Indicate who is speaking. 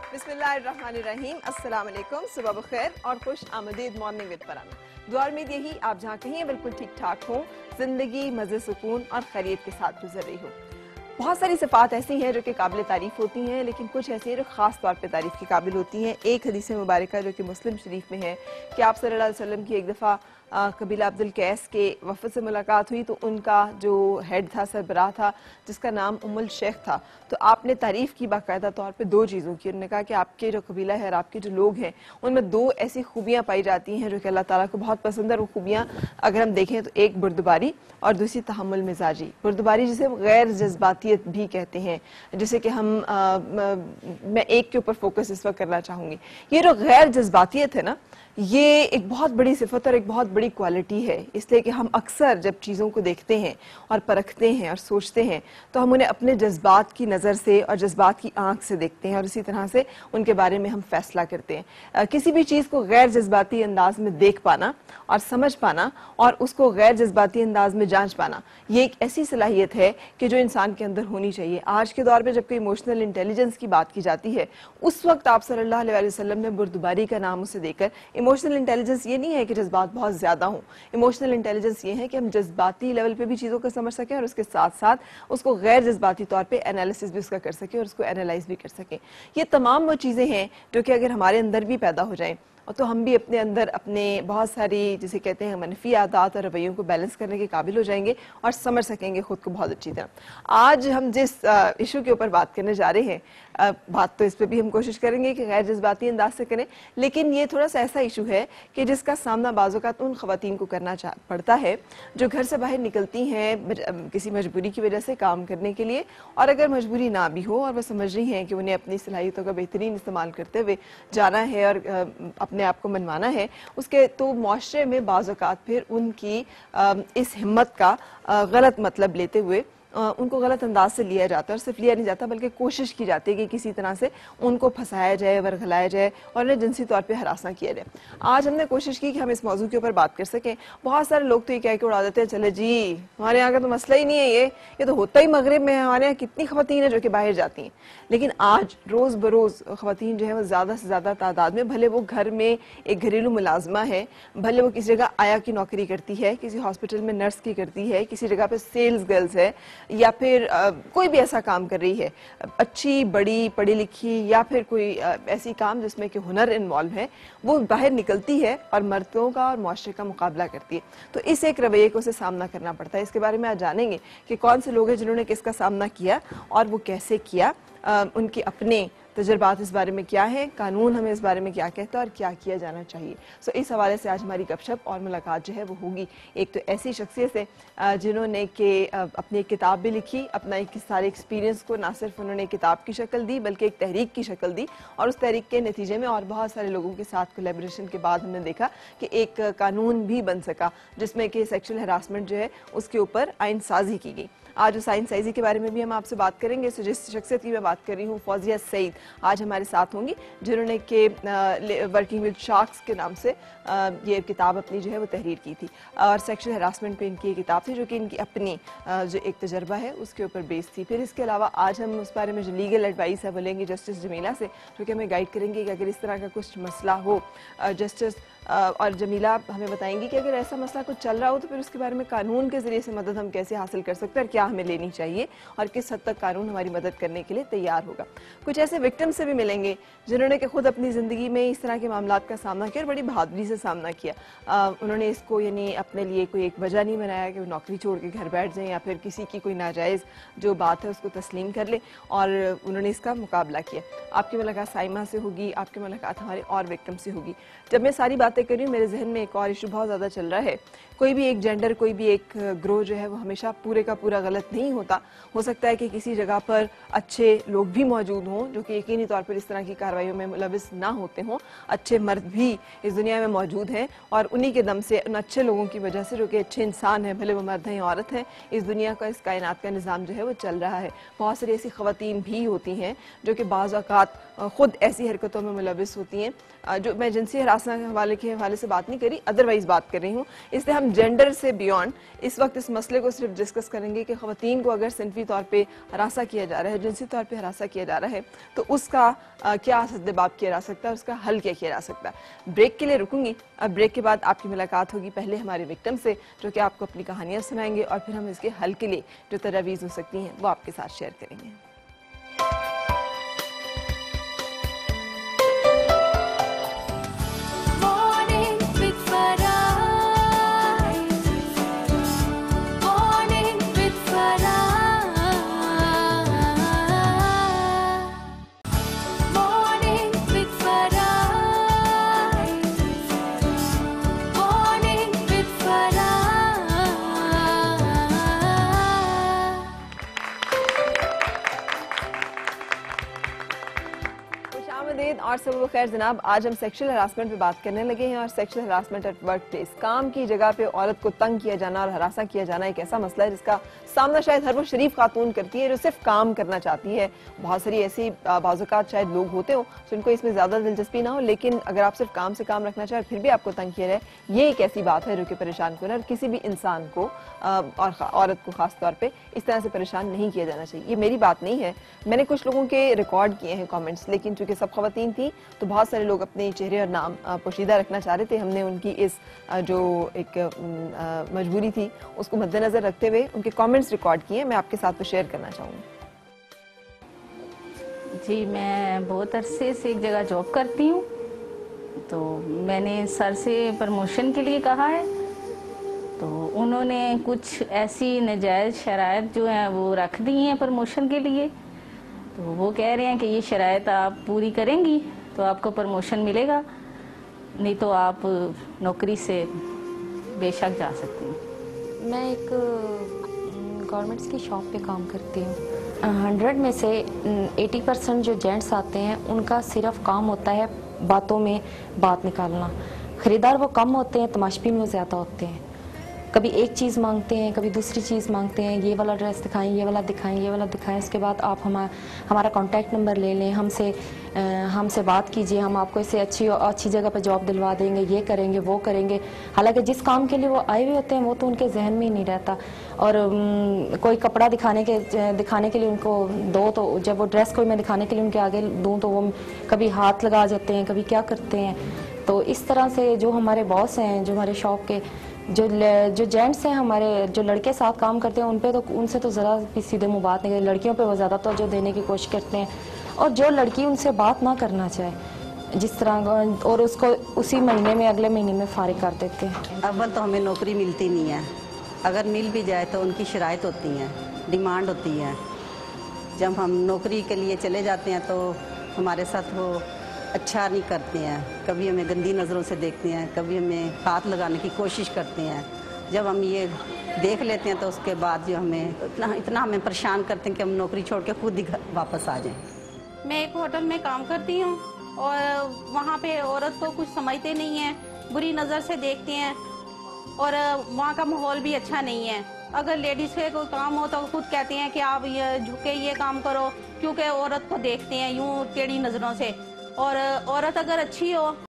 Speaker 1: बिस्मिल्लाहिर्रहमानिर्रहीम, अस्सलाम वालेकुम, सुबह बखैर और खुश आमदीद मॉर्निंग विद फराना। दुआ उम्मीद यही आप जहाँ कहीं हैं बिल्कुल ठीक ठाक हो, जिंदगी मज़े सुकून और खैरियत के साथ गुजर रही हो। बहुत सारी सिफ़ात ऐसी हैं जो कि काबिल तारीफ़ होती हैं, लेकिन कुछ ऐसी हैं जो ख़ास तौर पे तारीफ़ की काबिल होती हैं। एक हदीस मुबारक जो कि मुस्लिम शरीफ में है कि आप सल्लल्लाहु अलैहि वसल्लम की एक दफ़ा कबीला अब्दुल कैस के वफ़द से मुलाकात हुई, तो उनका जो हेड था, सरबराह था, जिसका नाम उम्मुल शेख था, तो आपने तारीफ़ की बाकायदा तौर पे दो चीज़ों की। उन्होंने कहा कि आपके जो कबीला है और आपके जो लोग हैं उनमें दो ऐसी खूबियाँ पाई जाती हैं जो कि अल्लाह ताला को बहुत पसंद है। वो खूबियाँ अगर हम देखें तो एक बुर्दबारी और दूसरी तहम्मुल मिजाजी। बुर्दबारी जिसे हम गैर जज्बातियत भी कहते हैं, जिसे कि मैं एक के ऊपर फोकस इस वक्त करना चाहूँगी। ये जो गैर जज्बातियत है ना, ये एक बहुत बड़ी सिफत और एक बहुत बड़ी क्वालिटी है, इसलिए कि हम अक्सर जब चीज़ों को देखते हैं और परखते हैं और सोचते हैं तो हम उन्हें अपने जज्बात की नज़र से और जज्बात की आंख से देखते हैं और इसी तरह से उनके बारे में हम फैसला करते हैं। किसी भी चीज़ को गैर जज्बाती अंदाज में देख पाना और समझ पाना और उसको गैर जज्बाती अंदाज में जांच पाना, ये एक ऐसी सलाहियत है कि जो इंसान के अंदर होनी चाहिए। आज के दौर में जब कोई इमोशनल इंटेलिजेंस की बात की जाती है, उस वक्त आप सल्लल्लाहु अलैहि वसल्लम ने बुर्दबारी का नाम उसे देकर, इमोशनल इंटेलिजेंस ये नहीं है कि जज्बात बहुत ज़्यादा हों, इमोशनल इंटेलिजेंस ये है कि हम जज्बाती लेवल पे भी चीज़ों को समझ सकें और उसके साथ साथ उसको गैर जज्बाती तौर पे एनालिसिस भी उसका कर सकें और उसको एनालाइज भी कर सकें। ये तमाम वो चीज़ें हैं जो कि अगर हमारे अंदर भी पैदा हो जाएं तो हम भी अपने अंदर अपने बहुत सारी जिसे कहते हैं मनफी आदत और रवैयों को बैलेंस करने के काबिल हो जाएंगे और समझ सकेंगे खुद को बहुत अच्छी तरह। आज हम जिस इशू के ऊपर बात करने जा रहे हैं, बात तो इस पर भी हम कोशिश करेंगे कि गैर जज्बाती अंदाज से करें, लेकिन ये थोड़ा सा ऐसा इशू है कि जिसका सामना बाज़-औक़ात उन ख़वातीन को करना पड़ता है जो घर से बाहर निकलती हैं किसी मजबूरी की वजह से काम करने के लिए, और अगर मजबूरी ना भी हो और वह समझ रही हैं कि उन्हें अपनी सलाहियतों का बेहतरीन इस्तेमाल करते हुए जाना है और अपने आप को मनवाना है उसके, तो मुआशरे में बाज़-औक़ात फिर उनकी इस हिम्मत का गलत मतलब लेते हुए उनको गलत अंदाज से लिया जाता है। और सिर्फ लिया नहीं जाता बल्कि कोशिश की जाती है कि किसी तरह से उनको फंसाया जाए, वरगलाया जाए और उन्हें जिनसी तौर पे हरासा किया जाए। आज हमने कोशिश की कि हम इस मौजू के ऊपर बात कर सकें। बहुत सारे लोग तो ये कह के उड़ा देते हैं, चले जी हमारे यहाँ का तो मसला ही नहीं है, ये तो होता ही मगरिब में है, हमारे यहाँ कितनी ख़वातीन है जो कि बाहर जाती हैं। लेकिन आज रोज़ बरोज़ ख़वातीन जो है वो ज़्यादा से ज़्यादा तादाद में, भले वो घर में एक घरेलू मुलाजमा है, भले वो किसी जगह आया की नौकरी करती है, किसी हॉस्पिटल में नर्स की करती है, किसी जगह पर सेल्स गर्ल्स है, या फिर कोई भी ऐसा काम कर रही है, अच्छी बड़ी पढ़ी लिखी, या फिर कोई ऐसी काम जिसमें कि हुनर इन्वॉल्व है, वो बाहर निकलती है और मर्दों का और मुआशरे का मुकाबला करती है। तो इस एक रवैये को उसे सामना करना पड़ता है। इसके बारे में आज जानेंगे कि कौन से लोग हैं जिन्होंने किसका सामना किया और वो कैसे किया, उनके अपने तजुर्बात इस बारे में क्या है, कानून हमें इस बारे में क्या कहता है और क्या किया जाना चाहिए। सो इस हवाले से आज हमारी गपशप और मुलाकात जो है वो होगी एक तो ऐसी शख्सियत से जिन्होंने कि अपनी एक किताब भी लिखी, अपना एक सारे एक्सपीरियंस को ना सिर्फ उन्होंने किताब की शक्ल दी बल्कि एक तहरीक की शक्ल दी, और उस तहरीक के नतीजे में और बहुत सारे लोगों के साथ कोलैबोरेशन के बाद हमने देखा कि एक कानून भी बन सका जिसमें कि सेक्शुअल हरासमेंट जो है उसके ऊपर आइन साजी की गई। आज उस आइन साइजी के बारे में भी हम आपसे बात करेंगे। सो जिस शख्सियत की मैं बात कर रही हूँ, फौजिया सईद, आज हमारे साथ होंगी, जिन्होंने के वर्किंग विद शार्क्स के नाम से ये किताब अपनी जो है वो तहरीर की थी, और सेक्शुअल हरासमेंट पे इनकी ये किताब थी जो कि इनकी अपनी जो एक तजर्बा है उसके ऊपर बेस्ड थी। फिर इसके अलावा आज हम उस बारे में जो लीगल एडवाइस है वो लेंगे जस्टिस जमीला से, जो कि हमें गाइड करेंगे कि अगर इस तरह का कुछ मसला हो, जस्टिस और जमीला हमें बताएंगी कि अगर ऐसा मसला कुछ चल रहा हो तो फिर उसके बारे में कानून के ज़रिए से मदद हम कैसे हासिल कर सकते हैं और क्या हमें लेनी चाहिए और किस हद तक कानून हमारी मदद करने के लिए तैयार होगा। कुछ ऐसे विक्टिम से भी मिलेंगे जिन्होंने कि खुद अपनी ज़िंदगी में इस तरह के मामलात का सामना किया और बड़ी बहादुरी से सामना किया। उन्होंने इसको यानी अपने लिए कोई एक वजह नहीं बनाया कि वो नौकरी छोड़ के घर बैठ जाएँ या फिर किसी की कोई नाजायज़ जो बात है उसको तस्लीम कर ले, और उन्होंने इसका मुकाबला किया। आपकी मुलाकात साइमा से होगी, आपकी मुलाकात हमारे और विक्टिम से होगी। जब मैं सारी बातें कर रही हूँ मेरे जहन में एक और इशू बहुत ज़्यादा चल रहा है। कोई भी एक जेंडर, कोई भी एक ग्रोह जो है वो हमेशा पूरे का पूरा गलत नहीं होता। हो सकता है कि किसी जगह पर अच्छे लोग भी मौजूद हों जो कि यकीनी तौर पर इस तरह की कार्रवाइयों में मुलविस ना होते हों। अच्छे मर्द भी इस दुनिया में मौजूद हैं और उन्हीं के दम से, उन अच्छे लोगों की वजह से जो कि अच्छे इंसान हैं, भले वो मर्द हैं या औरत हैं, इस दुनिया का, इस कायनात का निज़ाम जो है वो चल रहा है। बहुत सारी ऐसी ख़वातीन भी होती हैं जो कि बाज़ औक़ात ख़ुद ऐसी हरकतों में मुलविस होती हैं, जो मैं जिनसी हरासमेंट के हवाले से बात नहीं करी, अदरवाइज बात कर रही हूँ। इसलिए हम जेंडर से बियॉन्ड इस वक्त इस मसले को सिर्फ डिस्कस करेंगे कि ख़वातीन को अगर सिनफी तौर पे हरासा किया जा रहा है, जिनसी तौर पे हरासा किया जा रहा है, तो उसका क्या सद्देबाब किया जा सकता है, उसका हल क्या किया जा सकता है। ब्रेक के लिए रुकूंगी। अब ब्रेक के बाद आपकी मुलाकात होगी पहले हमारे विक्टिम से, जो कि आपको अपनी कहानियाँ सुनाएंगे, और फिर हम इसके हल के लिए जो तजावीज़ हो सकती हैं वो आपके साथ शेयर करेंगे। और सब खैर जनाब, आज हम सेक्सुअल हरासमेंट पे बात करने लगे हैं। और sexual harassment at work place, काम की जगह पे औरत को तंग किया जाना और हरासा किया जाना एक ऐसा मसला है जिसका सामना शायद हर वो शरीफ खातून करती है जो सिर्फ काम करना चाहती है। बहुत सारी ऐसी बाज़ात शायद लोग होते हो जिनको इसमें ज़्यादा दिलचस्पी ना हो, लेकिन अगर आप सिर्फ काम से काम रखना चाहें फिर भी आपको तंग किया जाए, ये एक ऐसी बात है जो कि परेशान करना, और किसी भी इंसान को और औरत को खास तौर पे इस तरह से परेशान नहीं किया जाना चाहिए। ये मेरी बात नहीं है, मैंने कुछ लोगों के रिकॉर्ड किए हैं कमेंट्स, लेकिन चूंकि सब ख़वातीन थी तो बहुत सारे लोग अपने चेहरे और नाम पोशीदा रखना चाह रहे थे। हमने उनकी इस जो एक मजबूरी थी उसको मद्देनजर रखते हुए उनके कमेंट्स रिकॉर्ड किए, मैं आपके साथ तो शेयर करना चाहूँगी।
Speaker 2: जी, मैं बहुत अरसे से एक जगह जॉब करती हूँ, तो मैंने सर से प्रमोशन के लिए कहा है, तो उन्होंने कुछ ऐसी नाजायज़ शराइत जो हैं वो रख दी हैं प्रमोशन के लिए। तो वो कह रहे हैं कि ये शराइत आप पूरी करेंगी तो आपको प्रमोशन मिलेगा, नहीं तो आप नौकरी से बेशक जा सकती हैं।
Speaker 3: मैं एक गारमेंट्स की शॉप पे काम करती हूँ। 100 में से 80% जो जेंट्स आते हैं उनका सिर्फ काम होता है बातों में बात निकालना। ख़रीदार वो कम होते हैं, तमाशबीन वो ज़्यादा होते हैं। कभी एक चीज़ मांगते हैं, कभी दूसरी चीज़ मांगते हैं, ये वाला ड्रेस दिखाएं, ये वाला दिखाएं, ये वाला दिखाएं। उसके बाद आप हमारा कॉन्टैक्ट नंबर ले लें, हमसे बात कीजिए, हम आपको इससे अच्छी जगह पर जॉब दिलवा देंगे, ये करेंगे वो करेंगे। हालांकि जिस काम के लिए वो आए हुए होते हैं वो तो उनके जहन में ही नहीं रहता। और कोई कपड़ा दिखाने के लिए उनको दो, तो जब वो ड्रेस कोई मैं दिखाने के लिए उनके आगे दूँ तो वो कभी हाथ लगा जाते हैं, कभी क्या करते हैं। तो इस तरह से जो हमारे बॉस हैं, जो हमारे शॉप के जो जेंट्स हैं, हमारे जो लड़के साथ काम करते हैं, उनसे तो ज़रा भी सीधे मुँह बात नहीं करते। लड़कियों पे वो ज़्यादा तवज्जो देने की कोशिश करते हैं, और जो लड़की उनसे बात ना करना चाहे जिस तरह, और उसको उसी महीने में अगले महीने में फारिग कर देते हैं।
Speaker 4: अव्वल तो हमें नौकरी मिलती नहीं है, अगर मिल भी जाए तो उनकी शराइत होती हैं, डिमांड होती है। जब हम नौकरी के लिए चले जाते हैं तो हमारे साथ वो अच्छा नहीं करते हैं, कभी हमें गंदी नज़रों से देखते हैं, कभी हमें हाथ लगाने की कोशिश करते हैं। जब हम ये देख लेते हैं तो उसके बाद जो हमें इतना हमें परेशान करते हैं कि हम नौकरी छोड़ के खुद ही वापस आ जाएं।
Speaker 5: मैं एक होटल में काम करती हूँ और वहाँ पे औरत को कुछ समझते नहीं हैं, बुरी नज़र से देखते हैं, और वहाँ का माहौल भी अच्छा नहीं है। अगर लेडीज़ के कोई काम हो तो खुद कहते हैं कि आप ये झुके ये काम करो, क्योंकि औरत को देखते हैं यूँ टेढ़ी नज़रों से। और औरत अगर अच्छी हो